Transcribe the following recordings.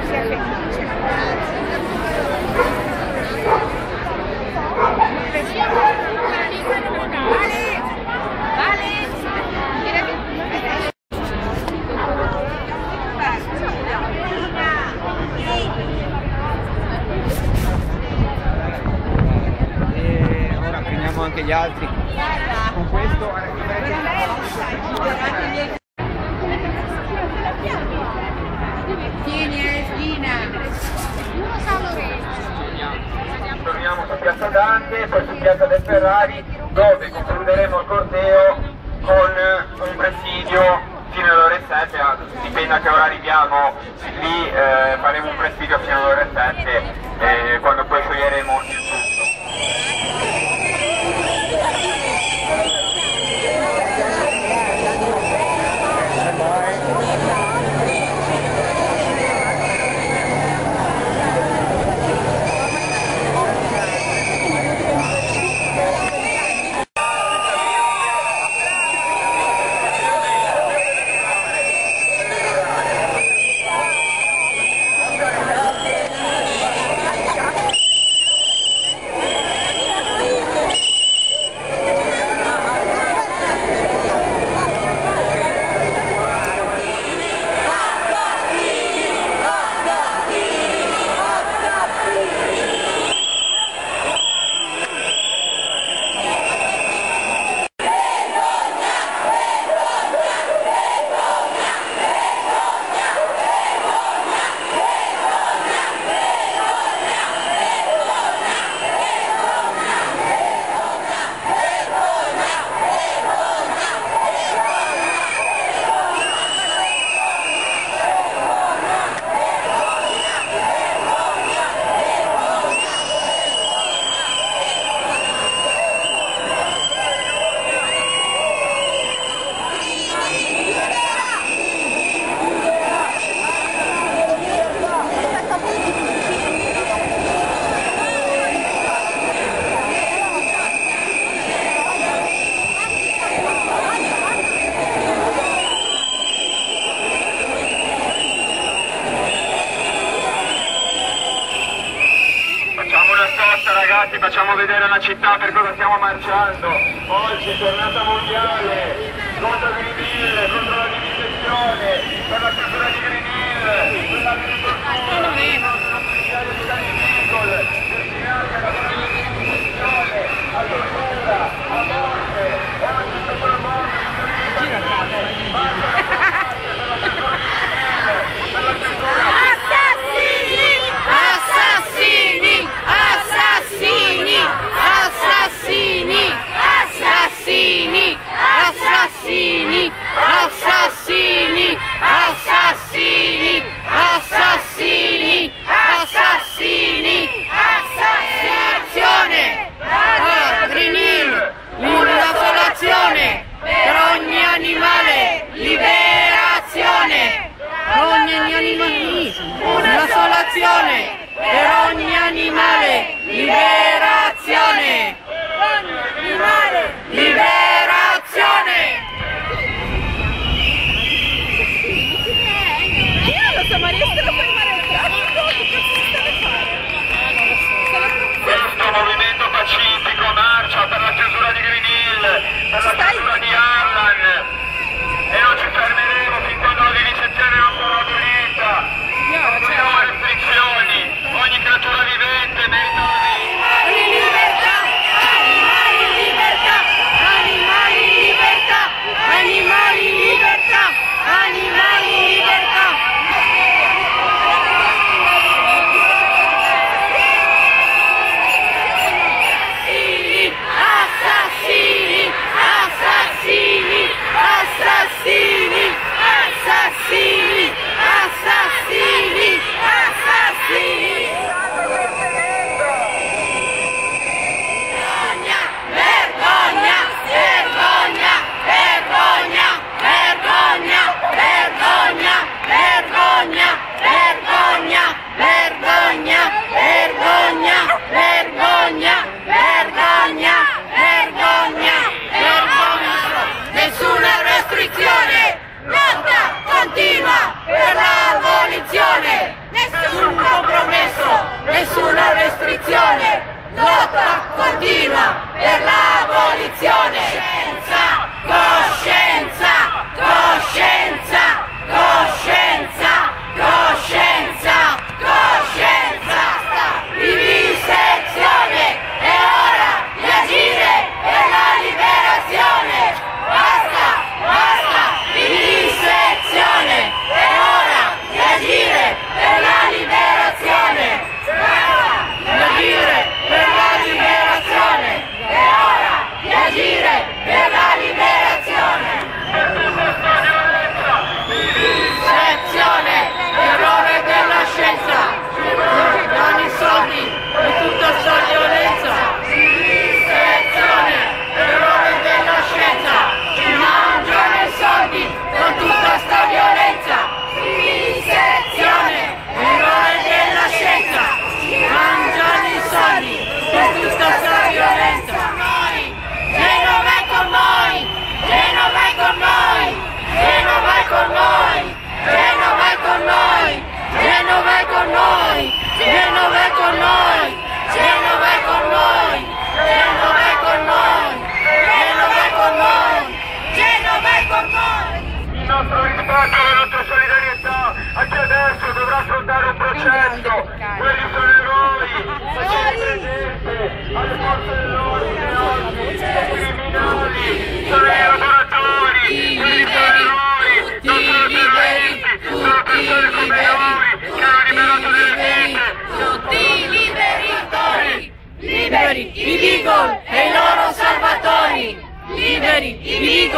sia felice. E ora prendiamo anche gli altri. Con questo tieni Gina. Torniamo su Piazza Dante, poi su Piazza del Ferrari, dove concluderemo il corteo con un presidio fino alle ore 7, dipende a che ora arriviamo, lì faremo un presidio fino alle ore 7 quando poi scioglieremo il tutto. Ragazzi, facciamo vedere alla città per cosa stiamo marciando. Oggi giornata mondiale contro Green Hill, contro la vivisezione, per la chiusura di Green Hill, per l'agricoltura, per di Canicicol, destinati alla vivisezione, a tortura, a morte, e oggi sotto la morte di Green Hill, basta la chiusura per la chiusura. Assassini, assassini, assassini, assassini, assassini, assassinazione, Green Hill, una sola azione, per ogni animale, liberazione, ogni animalismo, una sola azione, per ogni animale, liberazione, animale, liberazione. Ma riescono a fermare il traffico? Che cazzo si deve fare? Questo movimento pacifico marcia per la chiusura di Green Hill, per la chiusura di Harlan, e non ci fermeremo fin quando la vivisezione non sarà abolita. Non vogliamo restrizioni, ogni creatura vivente merita la vita. Libertà, animali libertà, animali libertà, animali libertà, animali libertà. Assassini, assassini, assassini, assassini, assassini, assassini.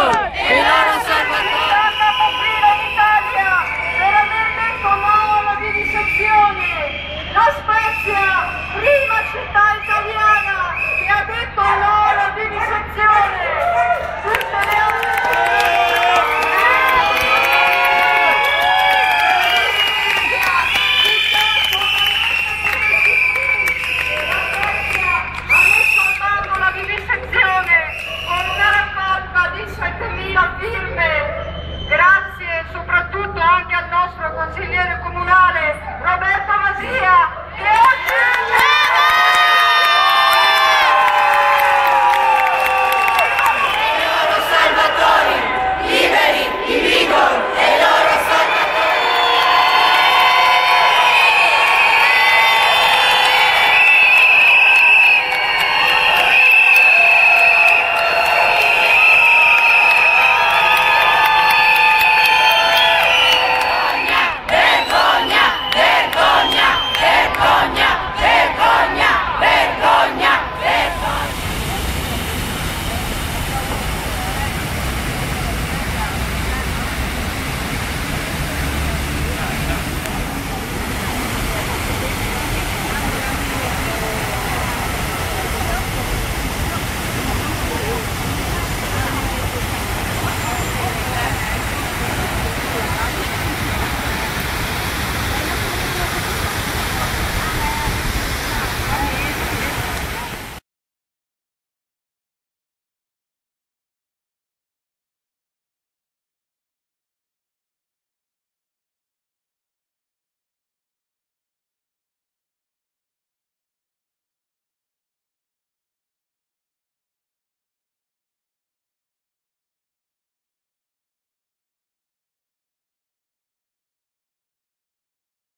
Marco!